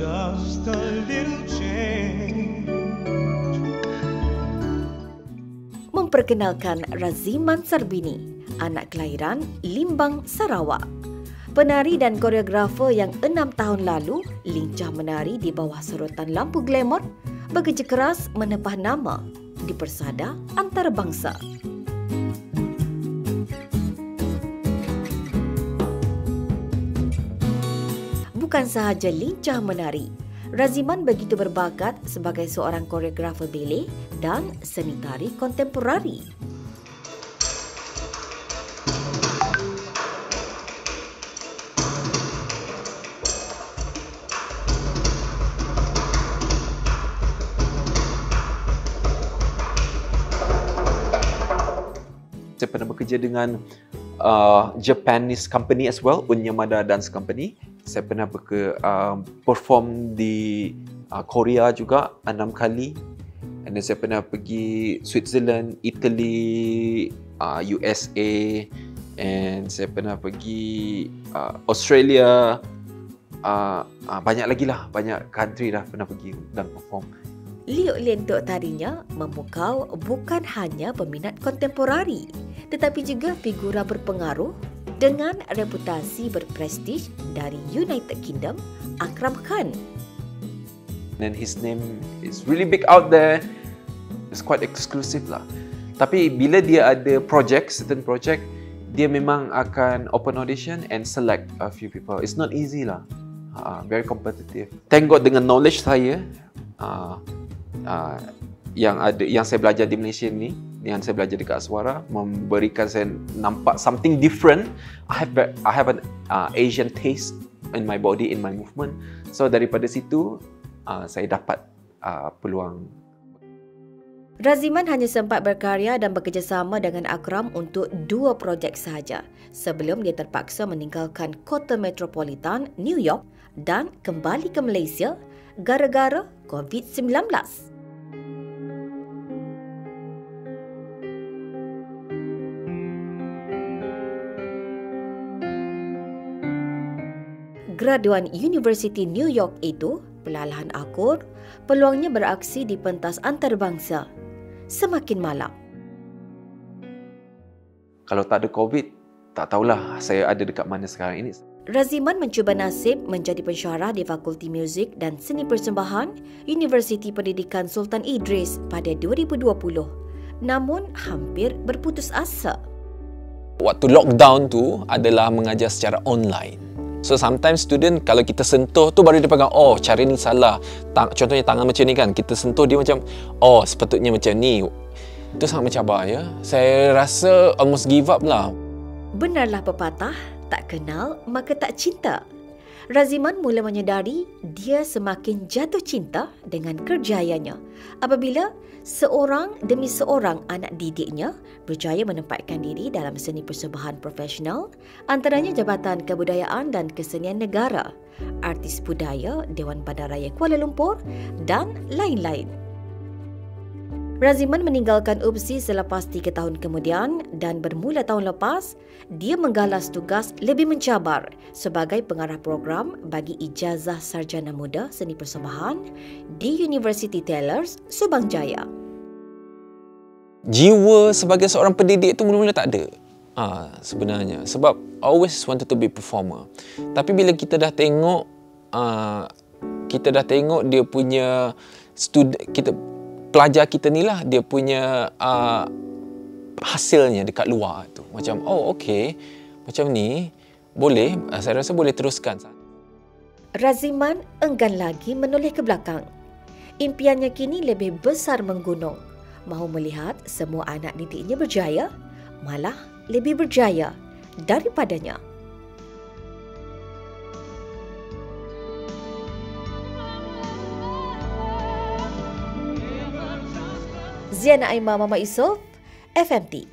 just a little change. Memperkenalkan Raziman Sarbini, anak kelahiran Limbang, Sarawak. Penari dan koreografer yang 6 tahun lalu lincah menari di bawah sorotan lampu glamour, bekerja keras menepah nama di persada antarabangsa. Bukan sahaja lincah menari, Raziman begitu berbakat sebagai seorang koreografer ballet dan seni tari kontemporari. Saya pernah bekerja dengan Japanese company as well, Unyamada Dance Company. Saya pernah perform di Korea juga 6 kali. And then saya pernah pergi Switzerland, Italy, USA, and saya pernah pergi Australia. Banyak lagi lah, banyak country dah pernah pergi dan perform. Liuk lentok tarinya memukau bukan hanya peminat kontemporari, tetapi juga figura berpengaruh dengan reputasi berprestij dari United Kingdom, Akram Khan. And his name is really big out there. It's quite exclusive lah. Tapi bila dia ada certain project, dia memang akan open audition and select a few people. It's not easy lah. Very competitive. Thank God dengan knowledge saya, yang saya belajar di Malaysia ni, yang saya belajar dekat Aswara, memberikan saya nampak something different. I have an Asian taste in my body, in my movement. So daripada situ saya dapat peluang. Raziman hanya sempat berkarya dan bekerjasama dengan Akram untuk 2 projek sahaja sebelum dia terpaksa meninggalkan kota metropolitan New York dan kembali ke Malaysia gara-gara COVID-19. Graduan Universiti New York itu perlahan akur, peluangnya beraksi di pentas antarabangsa semakin malam. Kalau tak ada COVID, tak tahulah saya ada dekat mana sekarang ini. Raziman mencuba nasib menjadi pensyarah di Fakulti Muzik dan Seni Persembahan Universiti Pendidikan Sultan Idris pada 2020, namun hampir berputus asa. Waktu lockdown tu adalah mengajar secara online. So sometimes student kalau kita sentuh tu baru dia pegang, oh cara ni salah. Contohnya tangan macam ni kan, kita sentuh dia macam, oh sepatutnya macam ni. Itu sangat mencabar ya. Saya rasa almost give up lah. Benarlah pepatah, tak kenal maka tak cinta. Raziman mula menyedari dia semakin jatuh cinta dengan kerjayanya apabila seorang demi seorang anak didiknya berjaya menempatkan diri dalam seni persembahan profesional, antaranya Jabatan Kebudayaan dan Kesenian Negara, Artis Budaya Dewan Bandaraya Kuala Lumpur dan lain-lain. Raziman meninggalkan UPSI selepas 3 tahun kemudian dan bermula tahun lepas, dia menggalas tugas lebih mencabar sebagai pengarah program bagi ijazah sarjana muda seni persembahan di University Tellers, Subang Jaya. Jiwa sebagai seorang pendidik tu mula-mula tak ada. Sebenarnya. Sebab always wanted to be performer. Tapi bila kita dah tengok dia punya pelajar kita ni lah, dia punya hasilnya dekat luar tu. Macam, oh okey, macam ni, boleh, saya rasa boleh teruskan. Raziman enggan lagi menoleh ke belakang. Impiannya kini lebih besar menggunung. Mahu melihat semua anak didiknya berjaya, malah lebih berjaya daripadanya. Ziana Aimah, Mama Yusof, FMT.